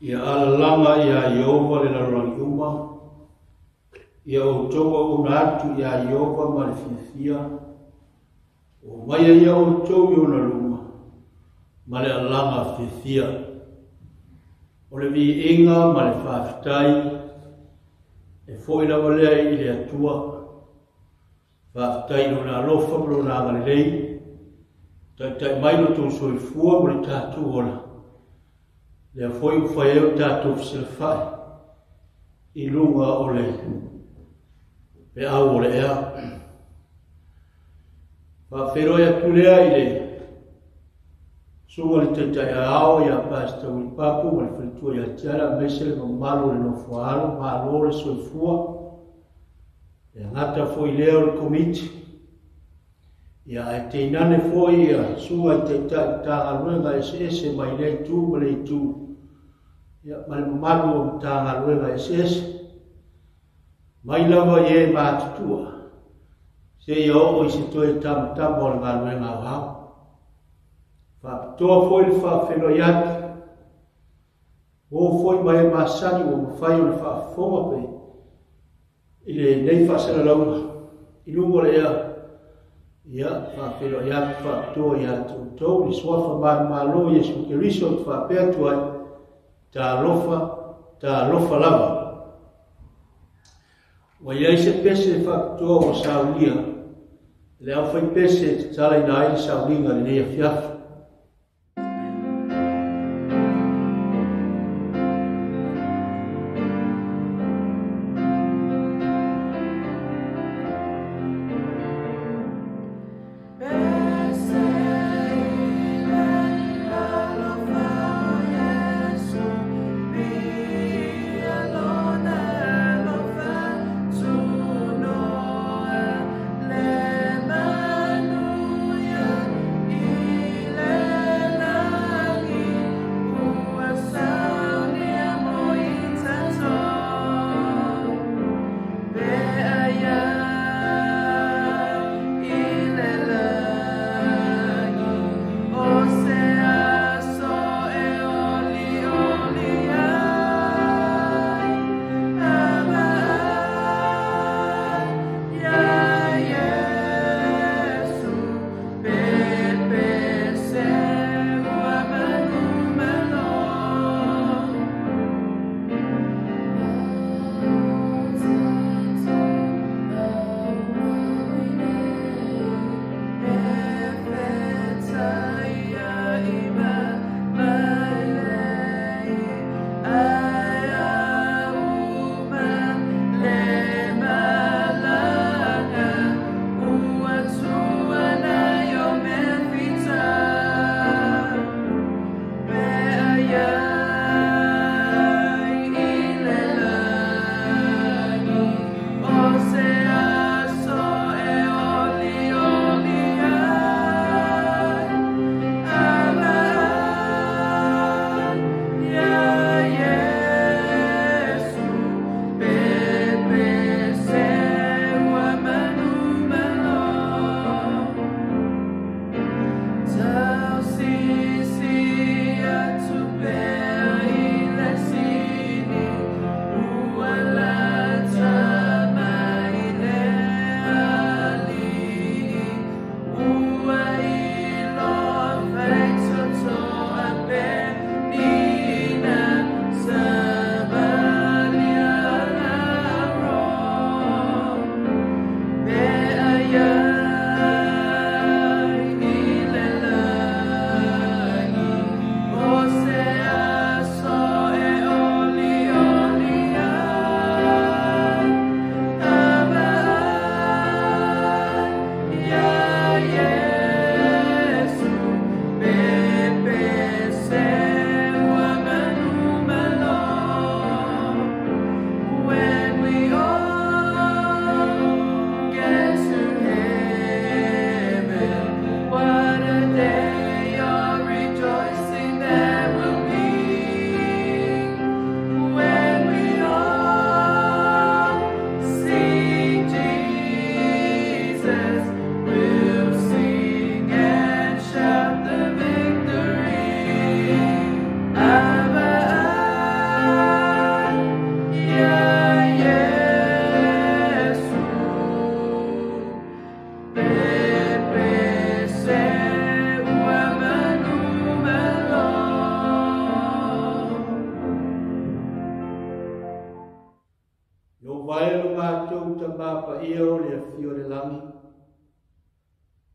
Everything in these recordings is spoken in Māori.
Ia alalanga ia Iova le lalolagi uma. Ia o tonga una atu ia Iova ma le fifia. O maia ia o tonga una luma. Ma le alanga fifia. O le vi inga ma le whaafitai. E foi na walea i le atua. Whaafitai no na alofa mo na agalelei. Tai mai no tō soifua mo le tātu ora. Lea foi u whae o tātou fisilwhai. I lunga o le. Pe au o le ea. Whawheroia tulea i le. Sunga le taitai a ao i a pasta ui papu ma le whalitua i a tiara mese le mamalo le no whaalo malo le soifua. E ngata foi leo le komiti. Ia e te inane foi ia sunga i taitai tāga ruenga ese mai lei tū ma lei tū. Ia male mamalo o tāga ruenga ese. Mai lava i e mātutua. Se ia o i se toi tamu o le ngā ruenga o hao. Whapitoa foi le whawheno i atu. O foi mai e masani o mawhai o le whaafonga pe. I le nei whasana launga. I lungo le ea. Ia, whawheno i atu, whapitoa i atu. Tau, ni swafa mani malo, Jesu Keriso, te whapea tuai. Ta lofa lava. Wa iai se pese whapitoa o saulia. Le au whai pese te tala i nai saulinga le nea fiafu. La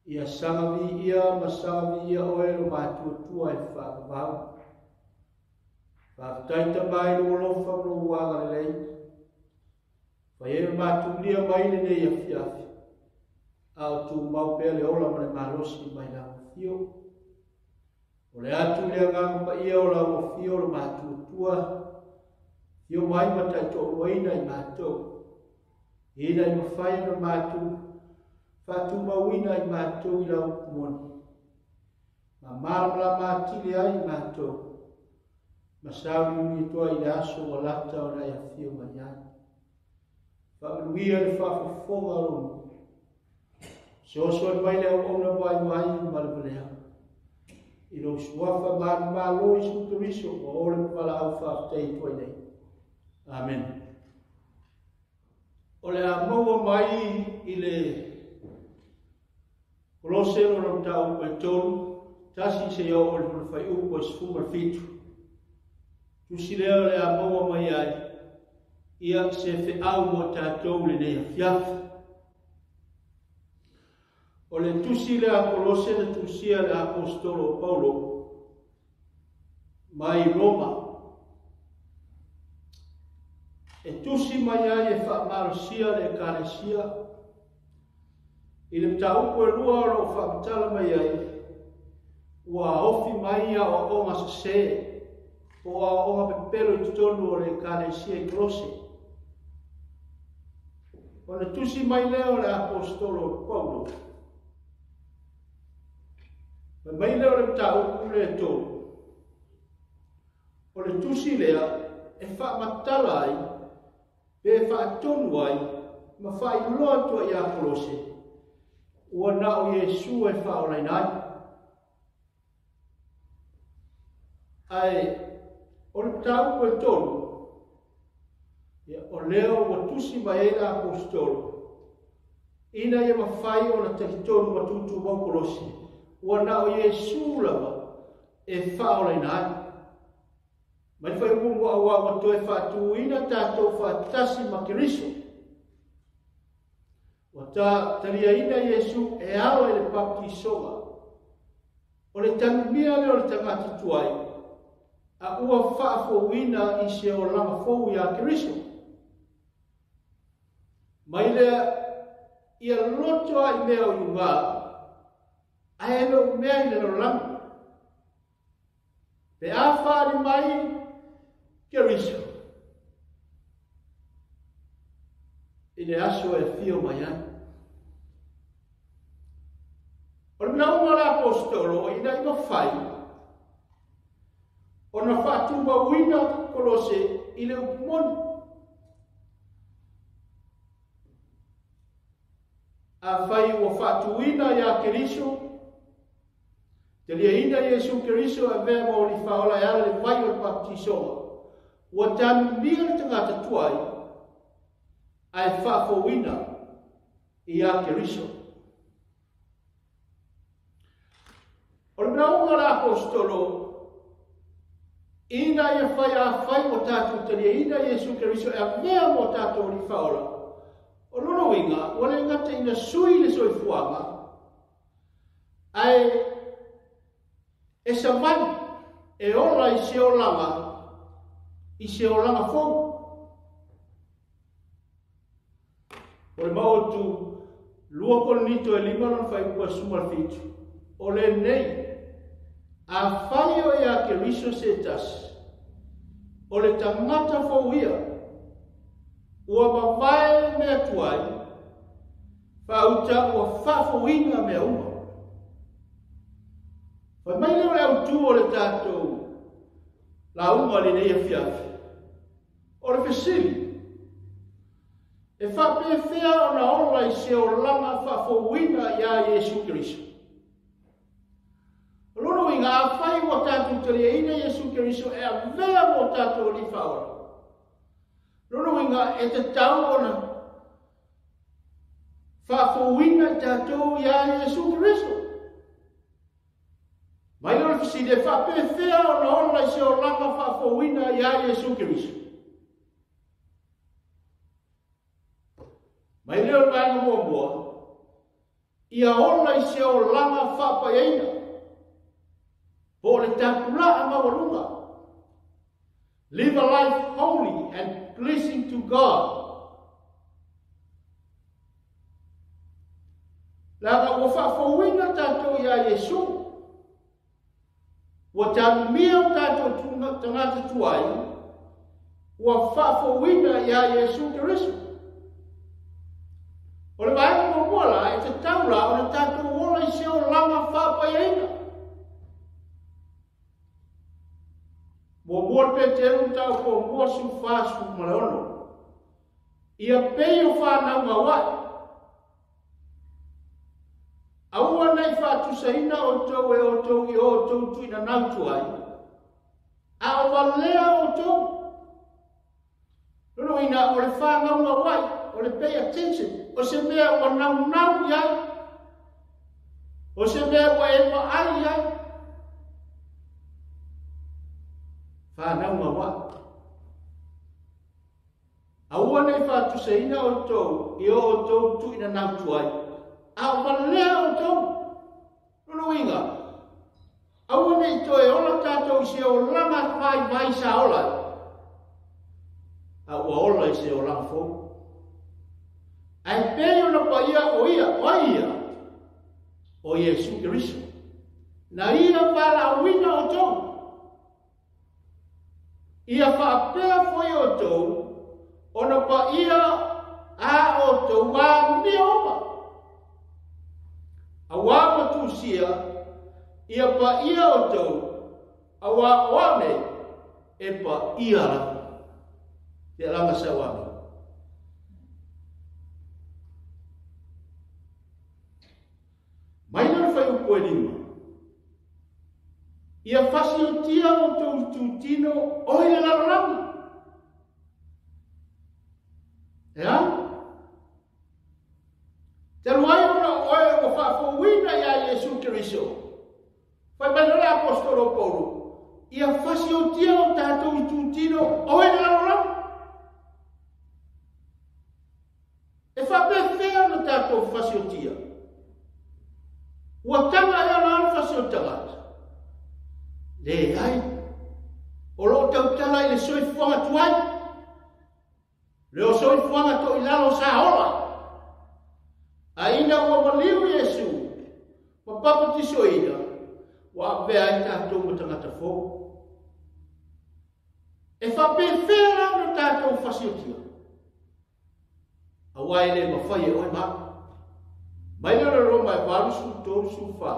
ia sangavi ia masangavi ia oe lo mātua e whakavau. Whakataita mai lo lofa lo wanga lei. Whai e mātulia mai le nei a fiafi. Ao tu mau pea le ola ma le marosi mai la fio. O le atu le anganga pa ia o la o fio lo mātua. Fio mai matai to waina i mātou. Ina i mawhai na mātou. Fatu mawina i mātou i lau kumoni. Ma maramla mātili ai i mātou. Ma sawi umi toa i le aso o lata o rai a fio mai ai. Whamanuia le whafafonga romu. Se oso e mai le au ona vai mai i malabalea. I lo suafa malo i sukariso o ore pala au whaftei toa nei. Amen. O le a maua mai i le Koloselo na tau e tolu, tasi se o le whai upo e sfuma fitu. Tusi leo le a maua mai ai, ia se fe au mo tātou le nei a fiafa. O le tusi le a Kolose na tusia le apostolo Paulo, mai Roma. E tusi mai ai e wha marosia le karesia, I le tau koe rua o whakatala mai ai, ua ofi mai a o onga sase, o a onga pepero I tutonu o le karesia I Kolose. O le tusi mai leo le apostolo Paulo. Mai leo le tau koe le tolu. O le tusi lea e whamatala ai, pe whaatonu ai, ma whailoa tua I a Kolose. Ua nao Yesu e whaolai nai. Ai, o le tau koe tolu, o leo ua tusi mai e apostolo. Ina ia mawhai o na tekitonu matutu mau Kolose. Ua nao Yesu lava e whaolai nai. Mai whai mungu awa o toe whatu ina tātou whatasi makiriso. O ta taria ina Yesu e awa e le baptisonga. O le tamimia le o le tangati tuai. A ua whaafo wina I se o lama fou I a Kiriso. Mai lea ia loto ai mea o yunga. A e lo mea I le no lama. Pe a whaari mai Kiriso. I le aso e fio mai an. O le naunga le apostolo I na ima whai. O na whatumba wina Kolose I le upumoni. A whai ua whatuina I a Keriso. Te lia ina Yesu Keriso e vea mo li whaola e ala le vai o baptisonga. Ua tanu mia le tangata tuai. Ai whaafowina I a Keriso. O le naunga le apostolo, ina ia whai a whai o tātou taria, ina Yesu Keriso e a mea mo tātou li whaola. O lono winga, o le ngata ina sui le soi fuanga, ai e samani, e ola I se o langa fong. O le maotu, lua konito e lima non fai kua sumar fitu. O le nei, a whai o ia Keriso se tas. O le tangata fauia, ua mawai mea tuai, whauta ua whafauina mea uma. Whai mai leo le au tu o le tātou, la uma li nei a fiafi. O le fesili, e whape whea o na ola I se o langa whafauina I a Yesu Keriso. Lono inga a whai o tātou taria ina Yesu Keriso e a vea mo tātou li whaora. Lono inga e te tau o na whafauina tātou I a Yesu Keriso. Mai lor fisi de whape whea o na ola I se o langa whafauina I a Yesu Keriso. Mai leo mai mua mua. ia ola I se o langa whapaiaina. Po le tāpula a mawalunga. Live a life holy and pleasing to God. Langa ua whaafauina tātou ia Yesu. Ua tāmia o tātou tangata tuai. Ua whaafauina ia Yesu Keriso. O le vai mo mola e te taula o le tātou ola I se o langa whapaiaina. Mo mua pe te eru tau ko mua su whāsu maleono. Ia pei o whānau mawai. Aua nei whātusaina o tau e o tau I o tau tuina nautu ai. A o walea o tau. Nono ina o le whāngau mawai, o le pay attention. O se mea o nau iai. O se mea o e ai iai. Whānau mawai. Aua nei whātusaina o tau I o tau tuina nautu ai. A walea o tau. Nono inga. Aua nei toe ola tātou se o langa vai sa ola. A ua ola I se o langa fōu. Ai pei ona pa ia o ia. O Yesu Keriso. Na ia wala wina o tau. Ia whaapea foi o tau. Ona pa ia a o tau wā mea opa. Awa matusia, ia pa ia o tau, awa oane, e pa ia la. Te langa sa wame. Maina whai upo e lima. Ia whasi o tia o tau tutino, oi le larangi. Ea? Te luai ona oe o whaafouina ia Yesu Keriso. Whai mai nore apostolo Paulo. Ia whasi o tia o tātou I tūtino oe le larangi. E whapewhea na tātou whasi o tia. Ua tanga ea lana whasi o tangata. Le ai. O lo tau tala I le soifuanga tuai. Le o soifuanga to I lalo sa ola. Aina ua maliu Yesu, wa papatiso ina, wa avea I tātou mo tangata fō. E whapewhera na tātou whasiotia. A wai le mawhai e oi maa. Mai nara roma e warusu tōru su wha.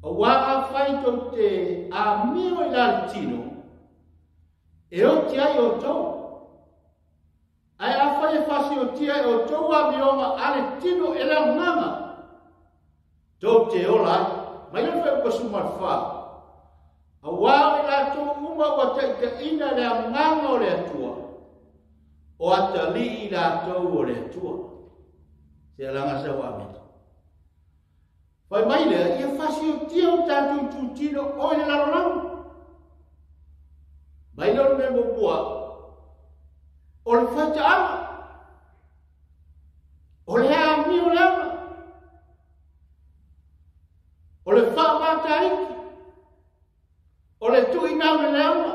A wā a whai tau te a mio I lari tino, e o ti ai o tau. Ai a whai e whasi o tia e o tau a mionga ale tino e leo nganga. Tau te ola, mai na whai upa sumar wha. A wāo I la tau uma wa te ina leo nganga o le atua. O ata li I la tau o le atua. Te alanga sa wame. Whai mai lea, ia whasi o tia o tātou tūtino o le larolangu. Mai leo me mo bua. O le whaita ama. O le hea mi o le ama. O le wha mata iki. O le tui nau le ama.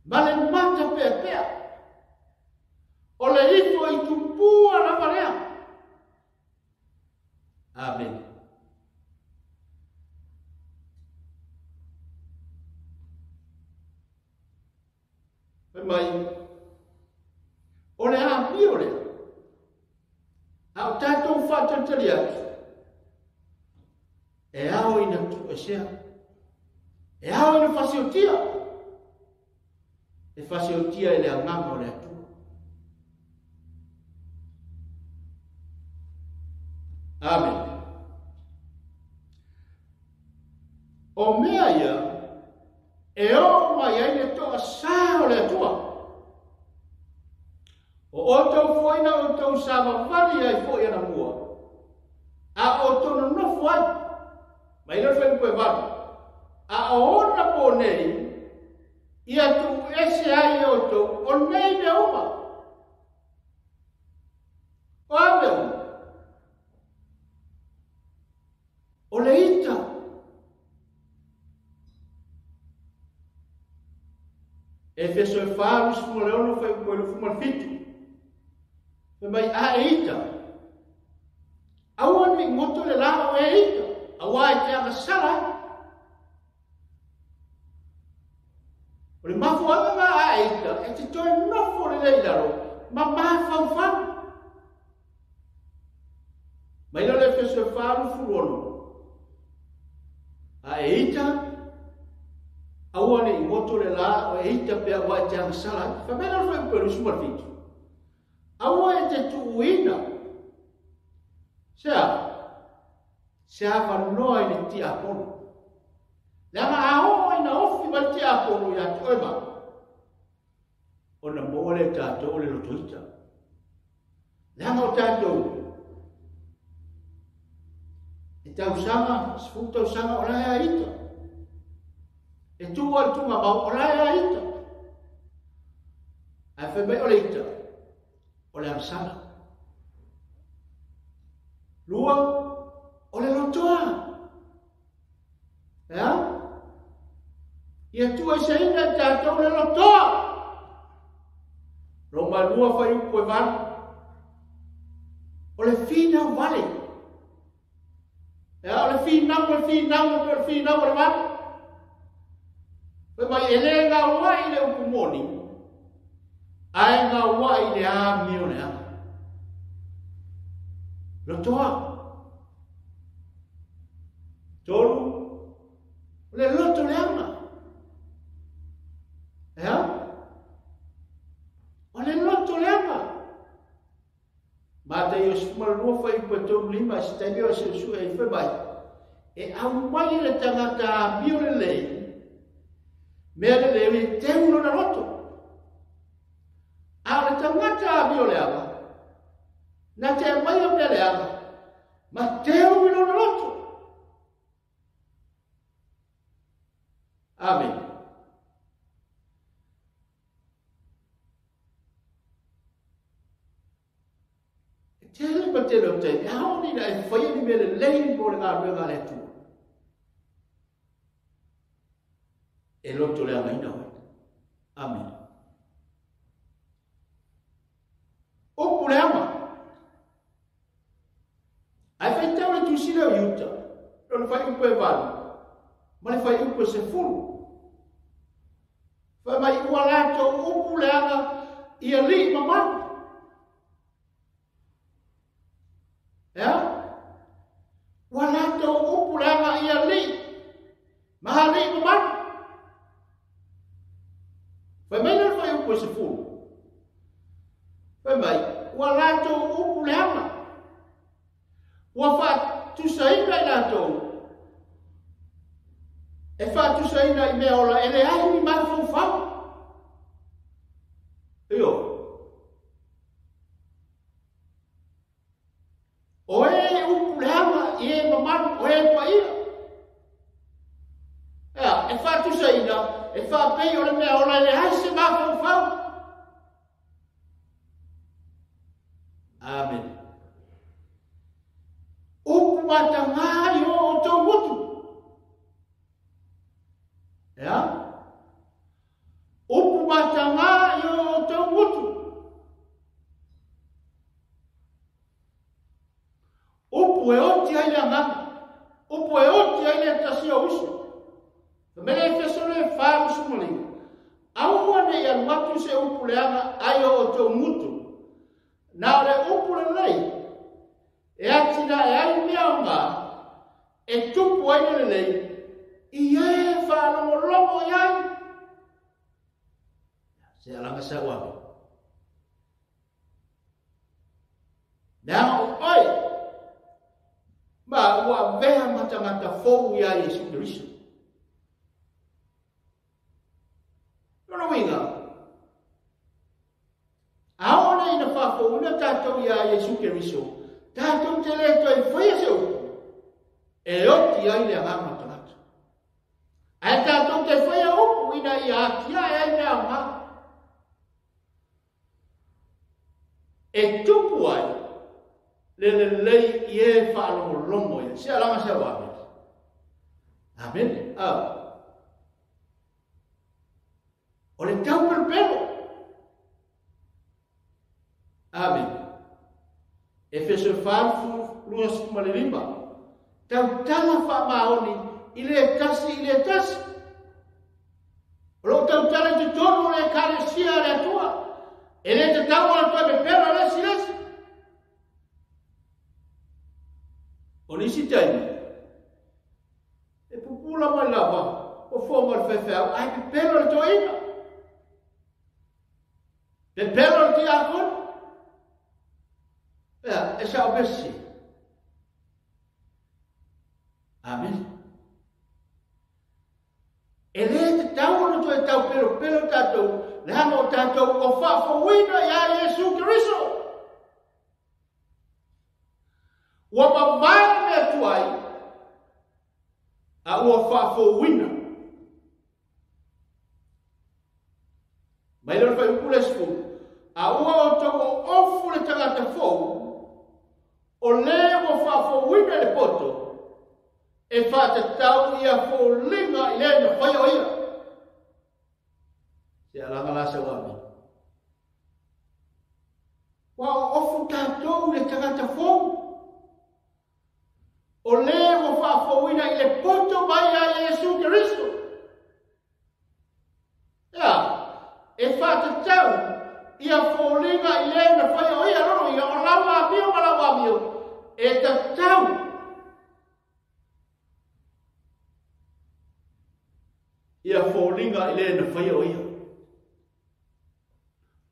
Ma le mata pea pea. O le ifo I tupua la parea. Amen. Mai, o le api o le. Au tātou whātantari atu. E ao ina tu e sea. E ao ina whasiotia. E whasiotia e le anganga o le atu. Amen. O mea ia, e o mai ai le toa sā o le atua. O tau foina o tau sāma wali ai fo ia na mua. A o tono nofo ai. Mai na whain koe wali. A o ona po nei, ia tu ese ai o tau, o nei me uma. O ame uma. Efeso e whāru suma leono whai koe le fuma fitu. Whai mai a e ita. Aua ni ngoto le lao e ita. Aua e te anga sala. O le mafu anga a e ita. E te toi nofo le leilaro. Ma maha whau whau. Mai lo le Efeso e whāru furono. A e ita. Aua ni ngoto le lao e ita pe aua e te anga sala. Whai mai lo whai koe le suma fitu. Aua e te tuuina. Se whanoa i ni ti apono. Lama aho ina ofi ma ti apono i atu ema. O na mole tātou le lotoita. Lama o tātou. E tau sanga, sifu tau sanga o rai a ita. E tua le tunga mau o rai a ita. A whemei o le ita. O le amsana. Lua, o le lotoa. Ea? Ia tua se ina tātou le lotoa. Roma lua whai upo e vana. O le whina wale. Ea, o le whina o le vana. Pe mai ele ngā wai le upu moni. Ai ngā wai le a mio le a. Lotoa. Tolu. Le loto le ama. Ea? O le loto le ama. Mata i o sumara lua whai pa tonu lima si taimeo a se sua i whemai. E au mai le tangata a mio le lei. Mea le lei e te uno na loto. A le tangata a mio le ama. Na te mai o mea le ama. Ma te uno na loto. Amen. E tele ma te lo te. E haoni na e whaia ni mea le lei mo le ngā ruenga le tu. E loto le ama ina hoi. Amen. Opu le ama. Ai whai tau le tusina o iuta. Rona whai upo e vali. Ma le whai upo se furu. Whai mai ua lato upu le anga i a li mamanu. Ea? Ua lato upu le anga i a li. Maha li mamanu. Whai mai le whai upo se furu. Whai mai ua lato upu le anga. Ua wha tusaina i lato. E wha tusaina i mea ola, e le ahi ni mai whau. Eo. O e upu le ama i e mamanu, o e pa ia. Ea, e wha tusaina, e wha pei o le mea ola, e le ahi se mai whau. Amen. Upu mata ngā i o tau mutu. Ea? Upu mata ngā i o tau mutu. Upu e oti ai le ngana. Upu e oti ai le tasi o usu. Mele e fesole e whāru sumalinga. Aua ne i aluatu se upu le anga ai o tau mutu. Nā le upu le lei. E atina e ai mea o ngā. E tupu ai le lei. I e whanongo i ai. Se alanga sa wame. Nā o oi. Ma ua vea matangata fōu i ai Jesu Kiriso. Nono winga. Aone ina whafo una tātou i ai Jesu Kiriso. Tātou te leto e whaia se upo. E oti ai le angama tangata. Ai tātou te whaia upo ina i ātia e ai mea ngā. E tupu ai. Le lei i e whaalongo longo i. Se alanga se wame. Amen. O o le tau pelo. Amen. Efeso 5, luas kumalilima. Tau tala wha maoni, ile tasi. Lo tau tala te tonu le kare sia le atua. Ele te tau ala tua me pera lesi. O nisi taimi. E pupula mai lava, o foma le fefeu, ai pe pera le toa ina. Pe pera le te akon. E sa obesi. Amen. E le te tau no to e tau pelo tatou, le hama o tatou o whawhawina ia Yesu Kiriso. Ua mawai mea tuai, a ua whawhawina. Mai lor whai upule sfu, a ua o toko ofu le tangata fou, o le ua whawhawina le poto, e whata tau ia fo linga i lena whai o ia. Se alanga lasa wami. Wa ofu tātou le tangata fou. O le wa whaafawina i le poto mai a Yesu Kiristo. Ia, e whata tau ia fo linga i lena whai o ia rono ia o lawa mio malawa mio. E ta tau ia fōlinga i lena whai o ia.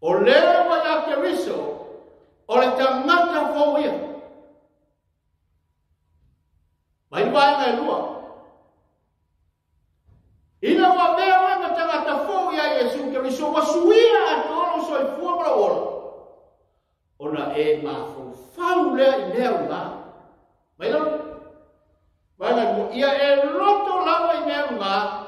O lea mai a Kiriso, o le tangata fō ia. Mai wai ngai lua. Ina wa mea wai ma tangata fō ia Yesu Kiriso, wa suia a tōno so i fuamara ora. Ona e ma fō whau lea i mea unga. Mai lor? Wai ngai lua. Ia e roto lawa i mea unga,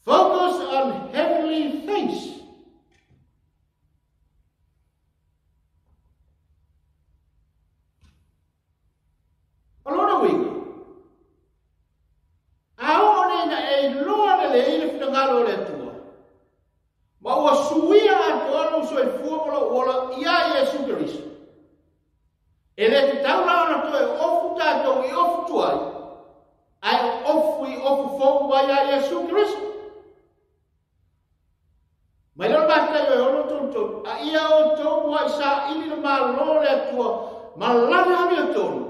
focus on heavenly things. Alora winga. Aone na e loa le ile finangalo le tua. Ma ua suia atono so e fuomola ola ia Yesu Kiriso. Ele te taula ona to e ofu tatou i ofu tuai. Ai ofu fōu mai a Yesu Kiriso. Mai lor bata yo ono tonto, a ia o tōmu ai sa ili na malore atua, malana ami o tōnu.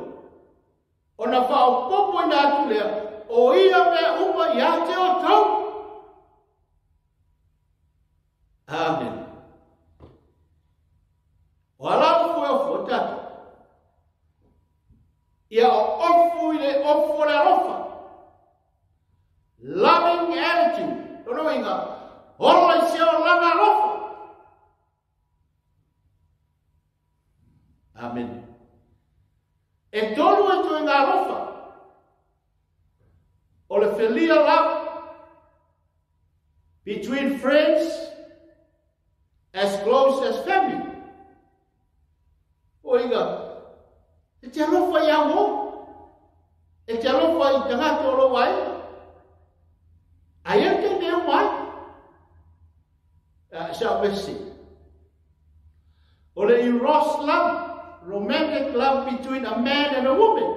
Ona whao popo ina atu lea, o ia mea uma i ate o tau. Amen. O alau fwe ofu o tatu. Ia o ofu i le ofu le arofa. Loving attitude. Tono inga. Hola i se o langa arofa. Amen. E tolu e tu inga arofa. O le felia love between friends as close as family. O inga. E te alofa i ango. E te alofa i tangata o lo wai. Ai ante me o mai. Sa besi. O le eros love, romantic love between a man and a woman.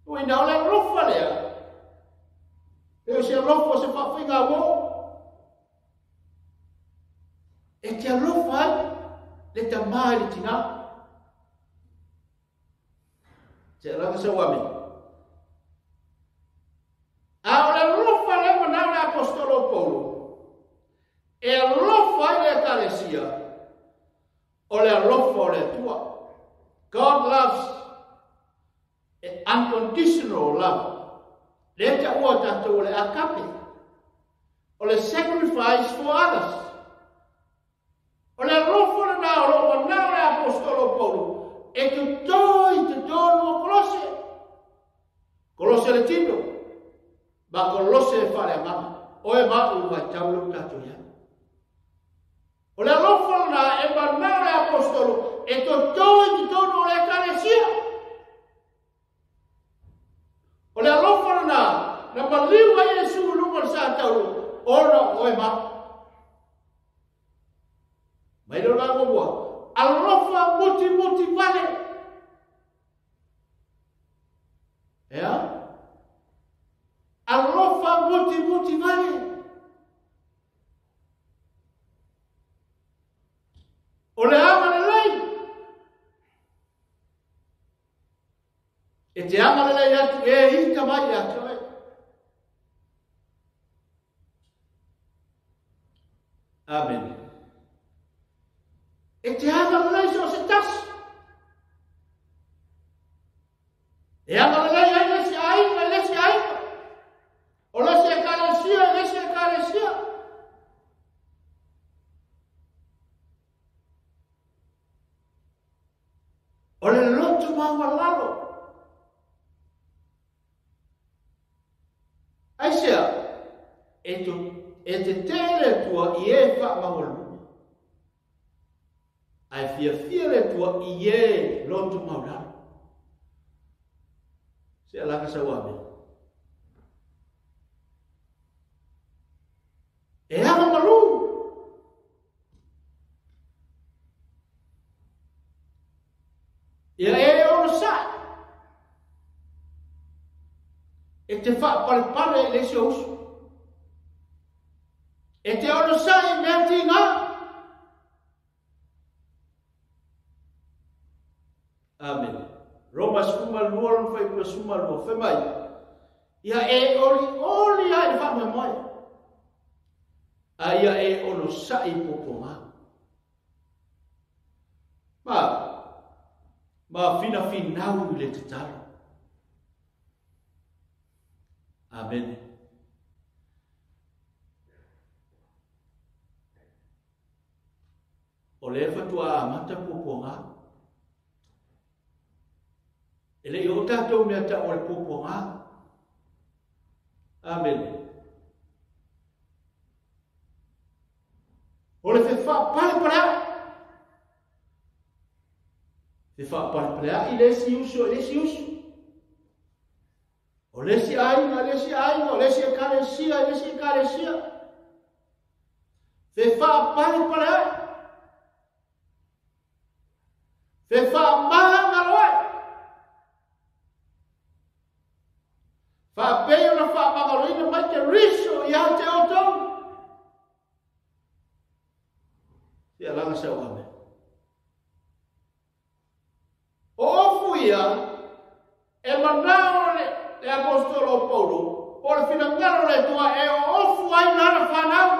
O ina o le alofa lea. E o se alofa se whawhinga wo. E te alofa le ta mai le tina. Se ranga sa wami. A o le alofa le mana le apostolo Paulo. E alofa le ekalesia. O le alofa o le tua. God loves unconditional love. Le te ua tatou le akape. O le sacrifice for others. O le alofa le na o mana le apostolo Paulo. E tu toi te tonu o Kolose. Kolose le tino. Ma Kolose e whare mama. O e mau vai taulo tato ia. O le alofa na e mana le apostolo. E tu toi te tonu o le ekalesia. O le alofa na la ngomua. Alofa muti vale. Ya? Alofa muti vale. Ole ama le lei. E te ama le lei atu e hita mai atu ai. Amen. E te ama le lei so se tas. E ama le lei ai lesi ai. O lesi e karesia. O le lotu maua lalo. Aisea, e te tele tua i e wha mawaluma. Ai fia le tua i e lotu maulalo. Sea laka sa wabe. E hama malu. Ia e ono sa. E te wha pare le se usu. E te ono sa i mea tinga. Amen. Roma suma lua lua fai kua suma lua fai mai. Ia e oli ai wha me mai. A ia e ono sa i poponga. Ma fina finau le te taro. Amen. O le fatua amata poponga. Ele i o tātou mea ta o le poponga. Amen. O le fe wha pare. Te wha paraparea i lesi usu. O lesi ainga, o lesi karesia. Te wha paraparea. Te wha mahanga roe. Wha peo na wha magaroina mai te riso i a te otau. Te alanga sa wame. E manao le apostolo Paulo, por finangalo le tua e ofu ai nana whanau.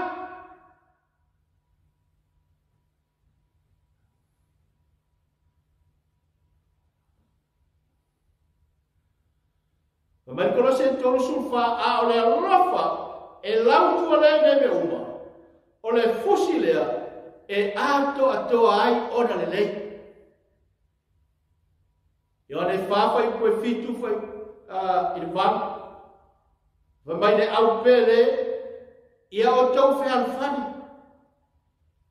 Mai kono se tolu sulfa a o le alofa e lautua le neme uma. O le fusilea e ato ai ona le lei. Ia ne whawhai koe fitu whai i wang. Mai ne au pele ia o tau whehal whani.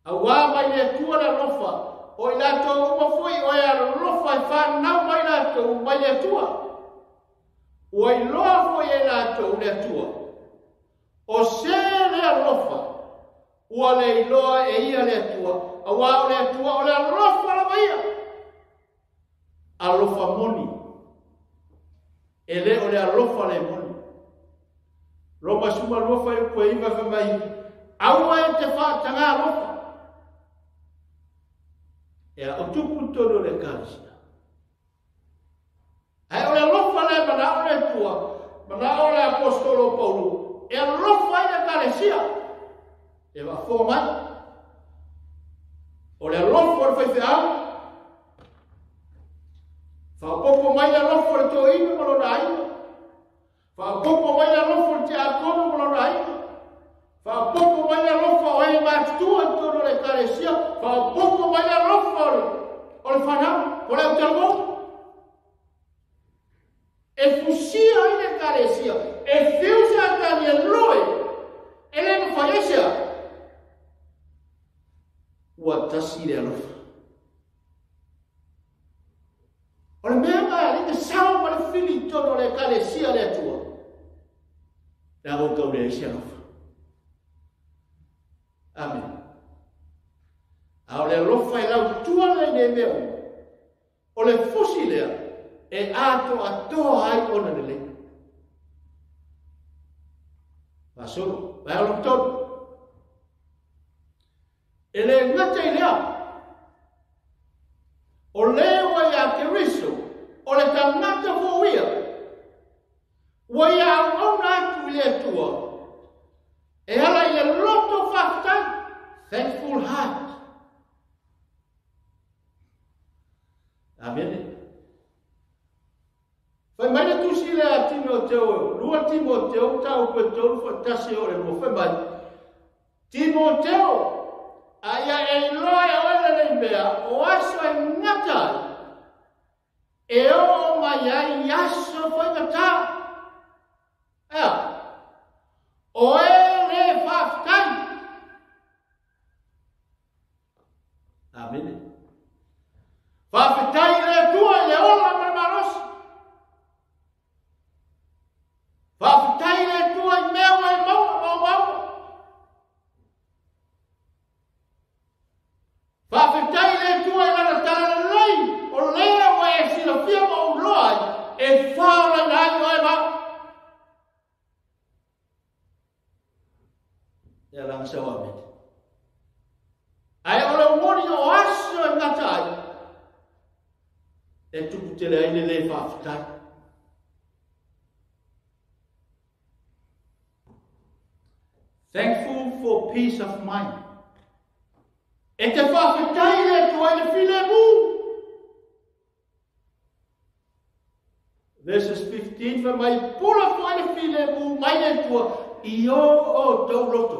A wā mai ne tua na rofa. O i lato uma fui o e a rofa i whanau mai lato mai ne tua. O i loa fui e lato ne tua. O se le a rofa. Ua le i loa e ia le tua. A wā o le tua o le a rofa la maia. Alofa moni. E le o le alofa le moni. Roma suma lofa i koe iwa whamai. Aua e te whaatanga alofa. E a o tupu tono le karisia. Ai o le alofa le mana o le tua. Mana o le apostolo Paulo. E alofa i le karisia. E wa fō mai. O le alofa o le whaifeau. Whapoko mai a lofo le tō inu malo na aina. Whapoko mai a lofo le te akono malo na aina. Whapoko mai a lofo o e mātua tono le karesia. Whapoko mai a lofo o le whanau, o le utango. E fusia i le karesia. E whiusa tani e loe. E le mawhaesia. Ua tasi le alofa. O le mea mai, le sao ma le fili tono le karesia le atua. Le ago kau le isi alofa. Amen. A o le alofa fai lau tua le ne mea o le fusi lea e ato atoa ai ona le le. Pasolo, vai alo tonu. E le ngata i lea, o lewa ia Keriso, o le tangata fo ia, wa ia au atu i le tua, e ala ia loto whaktai, thankful heart. Amen. Fai mai tu si le a Timoteo, lua Timoteo, tau pe tolu fa tasi o le mo, fai mai. Timoteo, aia e loa e oele le mea, o aso e ngatai, e o mai ai aso fai ngata. Ea, o e le whaftai. Amen. Whawhitai le tua i le ola marmarosi. Whawhitai le tua i mewa i maua. Whawhitai le tua i lana tala lei o lea wa e sila fia ma uloai e whaola nai o e ma. Ia lang sawa mete. Ai ola mori o aso e ngatai. E tuku te lea ine le whawhitai. Thankful for peace of mind. E te whawhitai le tua ine while mu. Verses 15, fa mai pula tua ine while mu, mai le tua, i o tau roto.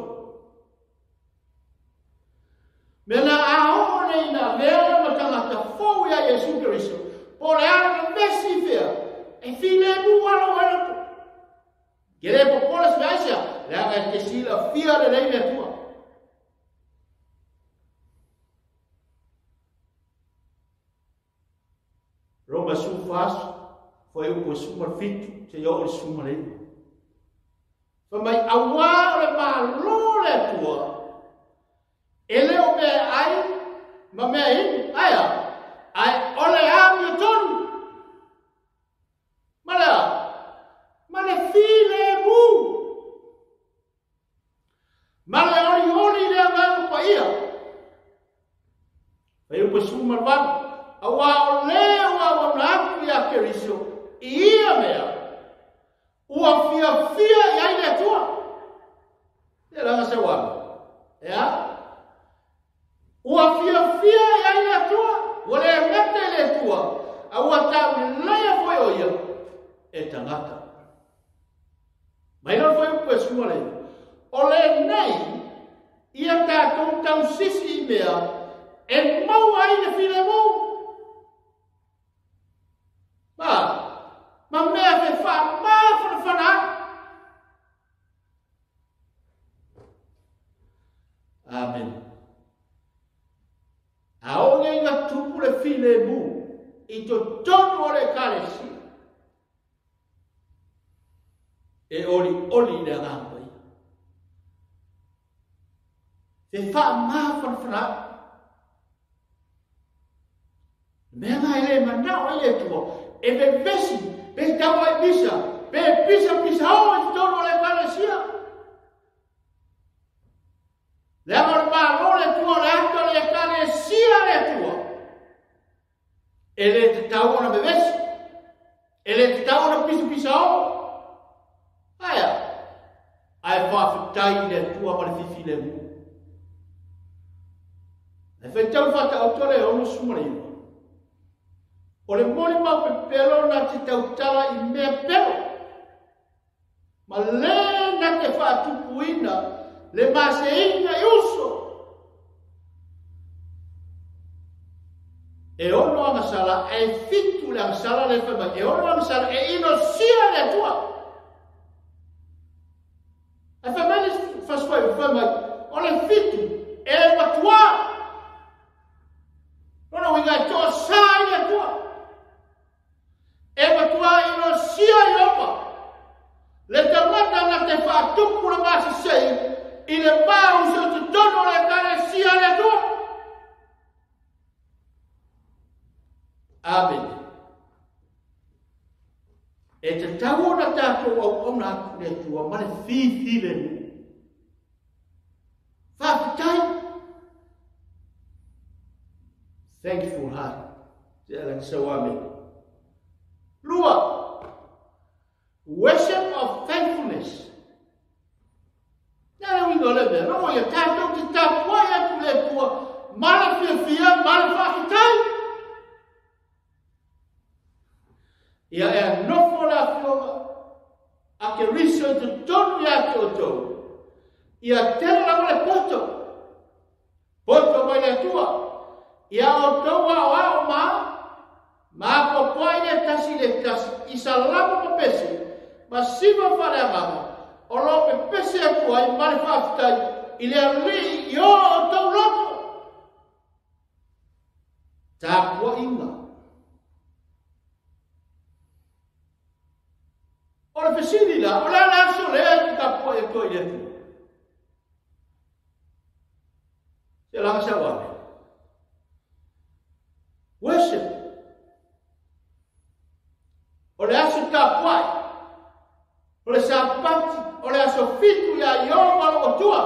Mena ahone ina lea matangata fau ia Jesu Keriso. Por ara mesi fea, e while mu alo alo. Gere po polas me aisia, lea e te sila fia le rei le tua. Roma su fas, foi o suma fitu, te yo o suma rei. Fa mai awa le ma lo le tua, ele o me ai, ma me ai, aia, ai ole ami o tonu. Ma le file mu. Ma le ori le amano pa ia. Fai upo suma vanu. Awa o lewa o naku ia Keriso. Ia mea. Ua fia i aile tua. Ia langa se wama. Ea? Ua fia i aile tua. Ua le mete le tua. Awa tau ni laia foi o ia. E tangata. Mai non foi upo suma le. O le nei, ia tātou tau sisi mea, e mau aile while mau. Ma mea te wha maa whana. Amen. A o ngai ngā tupu le while mu, i to tonu o le karesi. E oli le ngāpai. Te wha maa whana. Mea ngai le manao ai le tua. E me vesi, pe tawa e pisa. Pe pisa hao e tono le karasia. Le amor malo le tua, le ato le karasia le tua. E le te tawa na me vesi. E le te tawa na pisa hao. Aia. Ai whawhitai le tua ma le fifi le mu. E whaitau whata autore ono sumarima. O le mori mau pe pelo na te tautala i mea pelo. Ma le na te whaatupuina, le maseinga i uso. E ono anga sala, e fitu le anga sala le whema. E ono anga sala, e ino sia le tua. E whema le whema, o le fitu, e matua. Ono winga toa sai le tua. E matua ino sia i opa. Le tamata na te whaatupu le masi sei, i le pāu se te tono le kare sia le tua. Amen. E te tau ona tātou au na aku le tua, mane whiwhi le nu. Whaapitai. Thankful heart. Te ala so amen. Lua. Worship of thankfulness. Nā wingo le mea, rongo ia tātou te tāpua ia tu le tua, mana whiwhia, mana whaapitai. Ia e nofo la whionga, a ke riso te tonu ia te o tau. Ia tera la wale poto. Poto mai le tua. Ia o tau au au ma ko poai le tasi, isa lama ma pese, ma sima whare a mama, o lo pe pese a kuai, mare whaafitai, i le ali i o tau loto. Tā kua inga. O le pesini la, o le ana aso lea ki ka pua e toi le tu. Se langa sa wame. Worship. O le aso ka puai. O le sapati. O le aso fitu ia i o malo o tua.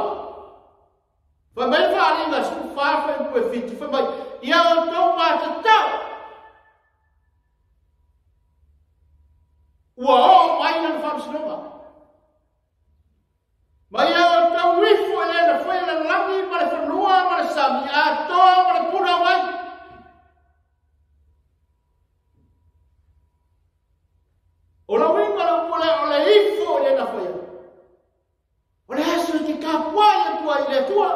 Fa mai fa alinga su fafa i pue fitu. Fa mai ia o tau mata tau. Ua o mai na whamsinonga. Mai ia o tau wifo e na whai na langi ma le whanua ma le sami. A toa ma le puna wai. O la winga la pule o le ifo e na whai. O le aso i te kāpuai e tua i le tua.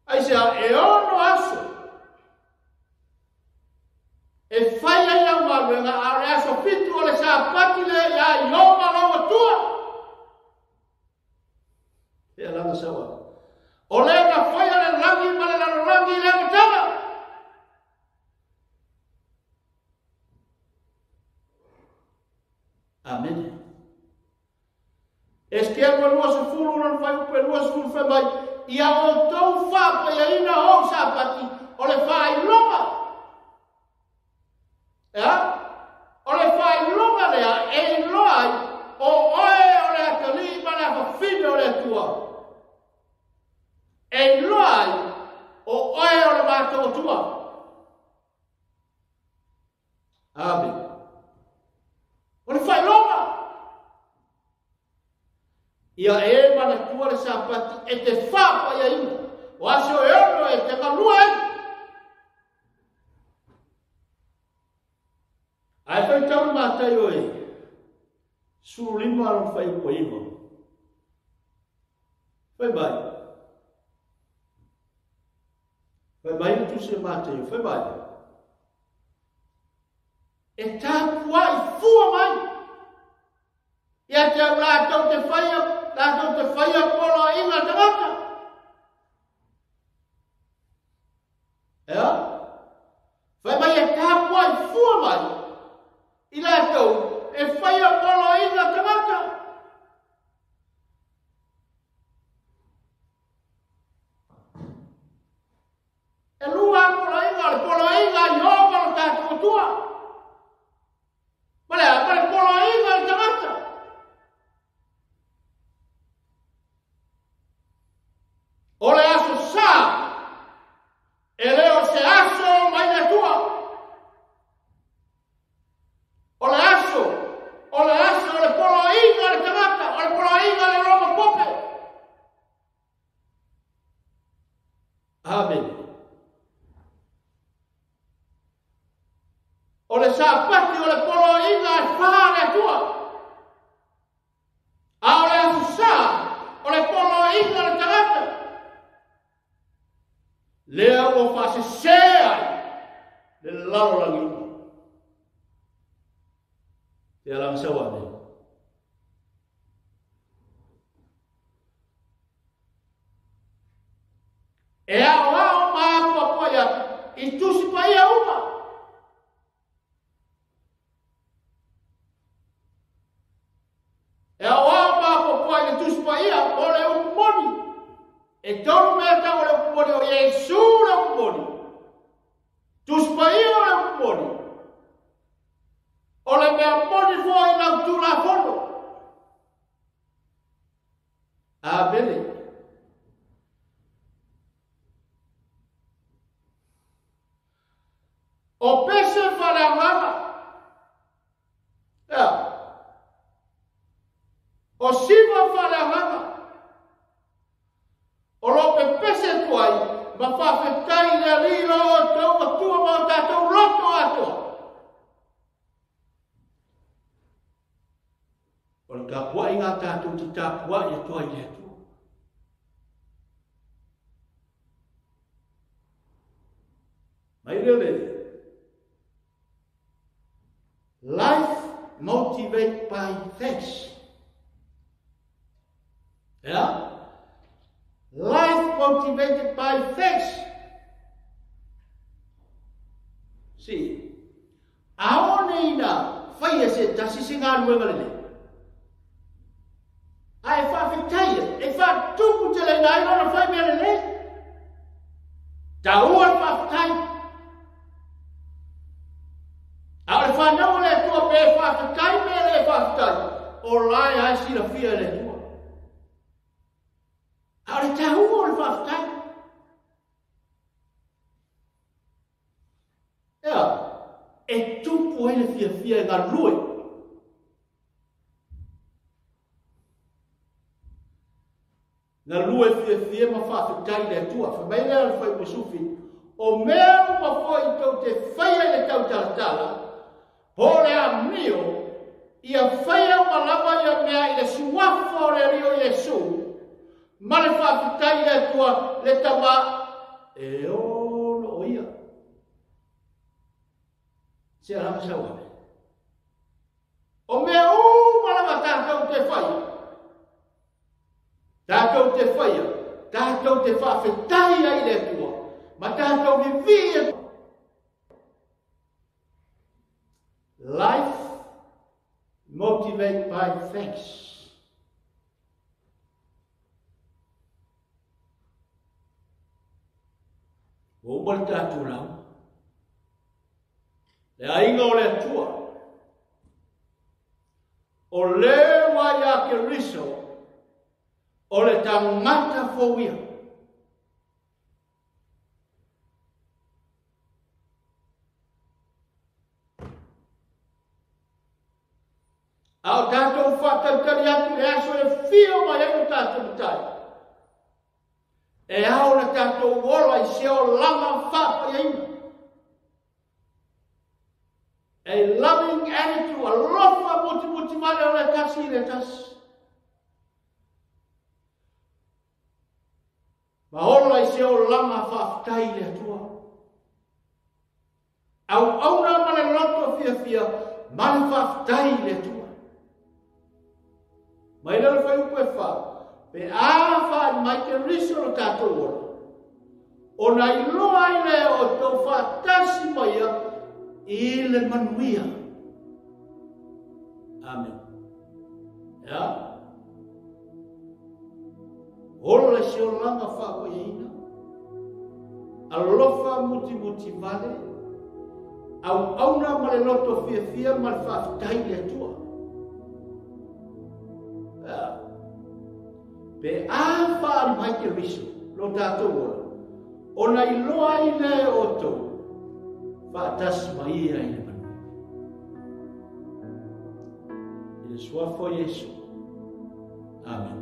Aisea e ono aso. E whai ai au maruenga a le aso fitu o le sa patile ia i o malawa tua. E alanga sawa. O le na whai ale rangi ma le lano rangi i le matanga. Amen. Eske a lua se fulu nan fai upe lua se fulu fai mai. Ia o tau whapa ia ina o sa pati o le whai longa. Ja? O le whai longa lea e loai o oe o le atali ma le hawhine o le tua. E loai o oe o le mātou tua. Amen. O le whai longa. Ia e mana tua le sapati e te whapa ia ina. O aso e ono e te kalua e. Ai whai tau mātai o e. Suru lima aron whai ua iwa. Whai mai. Whai mai na tusi e mātai o. Whai mai. E tā pua i fua mai. Ia te au lātou te whaia polo inga te mata. Ea? Whai mai e tā pua i fua mai. I lātou e whaia polo inga te mata. E lua polo inga i hōma no tātou tua. Mare polo inga te mata. O le aso sa, e leo se aso mai na tua. O le aso le polo inga le tamata, o le polo inga le roma pope. Amen. O le sapati o le polo inga e whare tua. A o le aso sa, o le polo inga le tamata. Lea o whase sea le lalo langi. Te alang sawa ne. E ao maa papua ia i tusi pa ia uma. E ao maa papua i tusi pa ia o le upumoni. E tonu mea ta o le upumoni. kumoni o Yesu la kumoni. Tuspaia la kumoni. O le mea moni fo ina utula fono. Amene. O pese whalanganga. O siva whalanganga. O lope pese tuai. Ma whawhetai le rira o tau a tua ma o tātou roto atua. O le ka puai ngā tātou ti tā puai e tuai le atua. Mai rele. Life motivated by faith. Yeah? Life motivated by faith. See, aone ina whaia se tasi se ngā ruenga lele. Ai whawhetaia, e whatupu te le ngai rona whai mea lele. Ta ua whawhetai. Aole whanau le tua pe whawhetai me le whawhetai. O lai ai sira fia le tua. Aole ta ua le whawhetai. Ea, e tupu ele fia fia ngā rue. Ngā rue fia fia ma whawhetai le tua. Whamai lea le whai posufi. O mea ma whai tau te whaia le tau talatala. Hore a mio, ia whaia malama ia mea i le suafo le rio Yesu. Ma le whawhetai le tua le tama e ono o ia. Se arama sa wane. O mea malama tātou te whaia. Tātou te whaia. Tātou te whawhetai ai le tua. Ma tātou ni via. Life motivated by faith. O mori tātou rau. Le ainga o le atua. O le wai a ke riso. O le tangata fōwia. Au tātou whātautari atu e aso e whio mai anu tātou tai. E au na tātou wola i seo lama whāpai aina. A loving attitude, a lofa muti mare o le tasi i le tasi. Ma hola i seo lama whātai le atua. Au auna male loto fia, male whātai le atua. Mai lalo fai upo e wha. Pe a wha mai te riso o tātou ora. O na iloa i le o tau wha tasi mai a i le manuia. Amen. Ja? Ola se o langa wha ko ina. Alofa muti vale. Au auna ma le loto fia ma le wha tai le tua. Pe a whaari mai te riso, lo tātou ora. O na iloa i le o tau, whaatasi mai ia i le manu. I le suafo Yesu. Amen.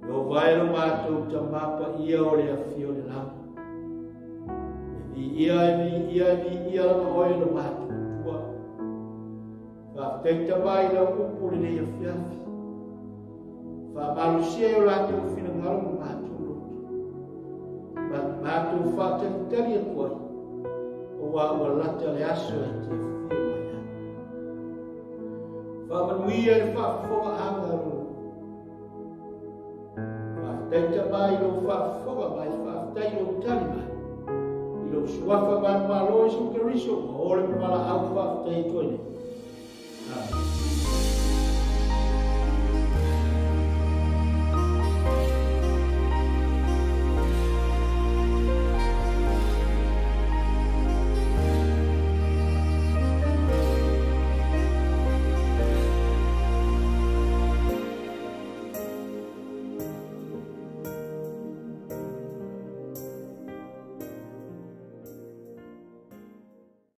Lo vaero mātou ta mapa ia o le awhio le lama. E vi ia lama oe no mātou tua. Whaafteita mai la upuri le ia fiafi. Malusia o lātou whina ngaro mo mātou roto. Mātou whātaritari a kuai. O wā ua lata le aso e te whio mai a. Whamanuia e whaafonga anga ro. Whaateita mai lo whaafonga mai, whaatai lo tari mai. I lo suafa mai malo e su kariso. O ore mala au whaatai toine.